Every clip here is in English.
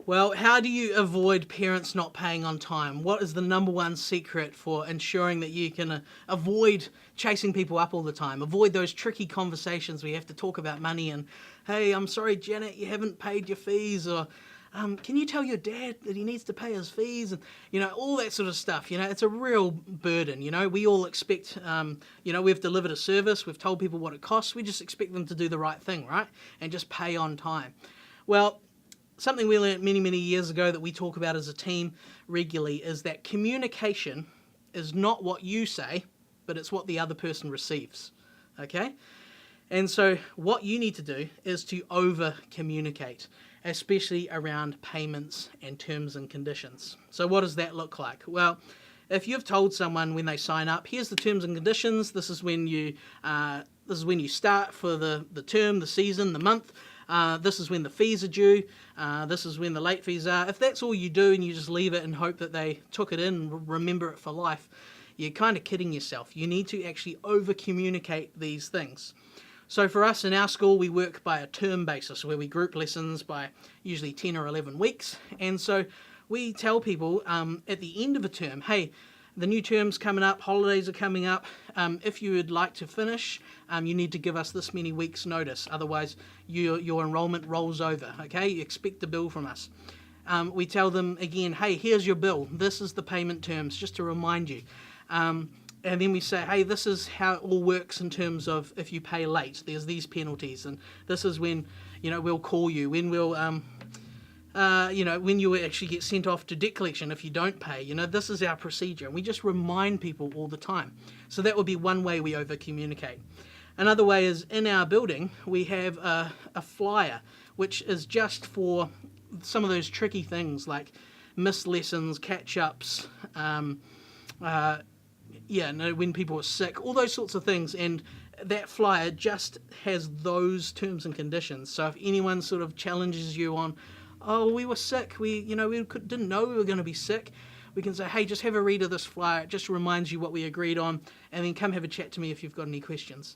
Well, how do you avoid parents not paying on time? What is the number one secret for ensuring that you can avoid chasing people up all the time? Avoid those tricky conversations where you have to talk about money and, hey, I'm sorry, Janet, you haven't paid your fees, or can you tell your dad that he needs to pay his fees? And, all that sort of stuff. It's a real burden. We all expect, we've delivered a service, we've told people what it costs, we just expect them to do the right thing, right? And just pay on time. Well, something we learned many, many years ago that we talk about as a team regularly is that communication is not what you say, but it's what the other person receives, okay? And so what you need to do is to over-communicate, especially around payments and terms and conditions. So what does that look like? Well, if you've told someone when they sign up, here's the terms and conditions, this is when you start for the term, the season, the month, this is when the fees are due, this is when the late fees are. If that's all you do and you just leave it and hope that they took it in and remember it for life, you're kind of kidding yourself. You need to actually over-communicate these things. So for us in our school, we work by a term basis where we group lessons by usually 10 or 11 weeks. And so we tell people at the end of a term, hey, the new term's coming up, holidays are coming up. If you would like to finish, you need to give us this many weeks' notice. Otherwise, your enrolment rolls over, okay? You expect a bill from us. We tell them again, hey, here's your bill. This is the payment terms, just to remind you. And then we say, hey, this is how it all works in terms of if you pay late, there's these penalties. And this is when, we'll call you, when we'll... when you actually get sent off to debt collection if you don't pay, this is our procedure. And we just remind people all the time. So that would be one way we over-communicate. Another way is in our building, we have a flyer, which is just for some of those tricky things like missed lessons, catch-ups, when people are sick, all those sorts of things. And that flyer just has those terms and conditions. So if anyone sort of challenges you on, oh, we were sick, we didn't know we were going to be sick, we can say, hey, just have a read of this flyer, it just reminds you what we agreed on, and then come have a chat to me if you've got any questions.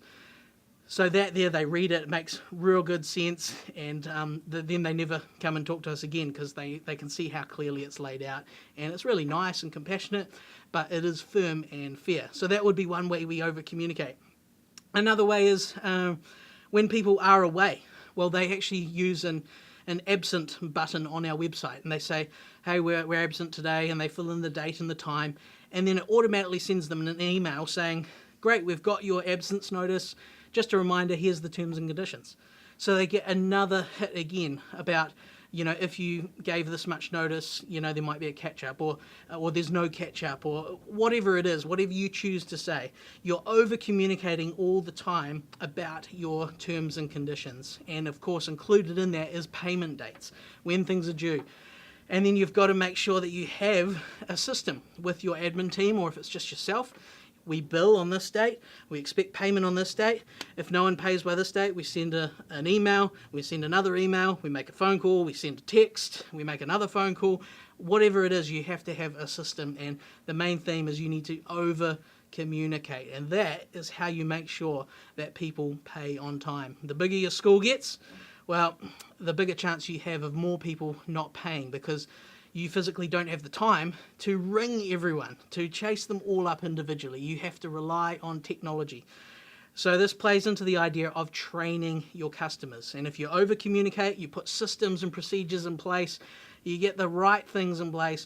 So that there, they read it, it makes real good sense, and then they never come and talk to us again because they can see how clearly it's laid out. And it's really nice and compassionate, but it is firm and fair. So that would be one way we over-communicate. Another way is when people are away. Well, they actually use an absent button on our website, and they say, hey, we're absent today, and they fill in the date and the time, and then it automatically sends them an email saying, great, we've got your absence notice, just a reminder, here's the terms and conditions. So they get another hit again about, if you gave this much notice, there might be a catch-up, or there's no catch-up, or whatever it is, whatever you choose to say. You're over-communicating all the time about your terms and conditions. And of course, included in that is payment dates, when things are due. And then you've got to make sure that you have a system with your admin team, or if it's just yourself. We bill on this date, we expect payment on this date. If no one pays by this date, we send an email, we send another email, we make a phone call, we send a text, we make another phone call. Whatever it is, you have to have a system, and the main theme is you need to over-communicate, and that is how you make sure that people pay on time. The bigger your school gets, well, the bigger chance you have of more people not paying, because you physically don't have the time to ring everyone, to chase them all up individually. You have to rely on technology. So this plays into the idea of training your customers. And if you over-communicate, you put systems and procedures in place, you get the right things in place,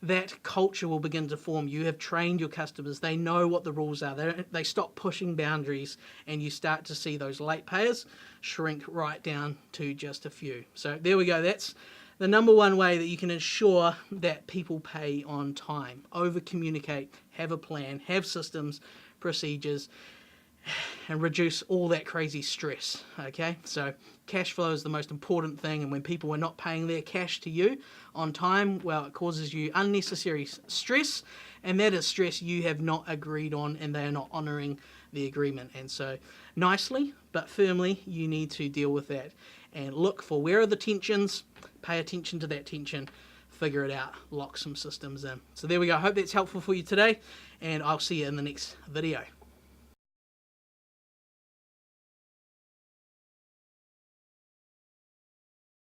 that culture will begin to form. You have trained your customers. They know what the rules are. They stop pushing boundaries, and you start to see those late payers shrink right down to just a few. So there we go. That's the number one way that you can ensure that people pay on time. Over-communicate, have a plan, have systems, procedures, and reduce all that crazy stress, okay? So cash flow is the most important thing, and when people are not paying their cash to you on time, well, it causes you unnecessary stress, and that is stress you have not agreed on, and they are not honouring the agreement. And so nicely but firmly, you need to deal with that and look for where are the tensions, pay attention to that tension, figure it out, lock some systems in. So there we go. I hope that's helpful for you today, and I'll see you in the next video.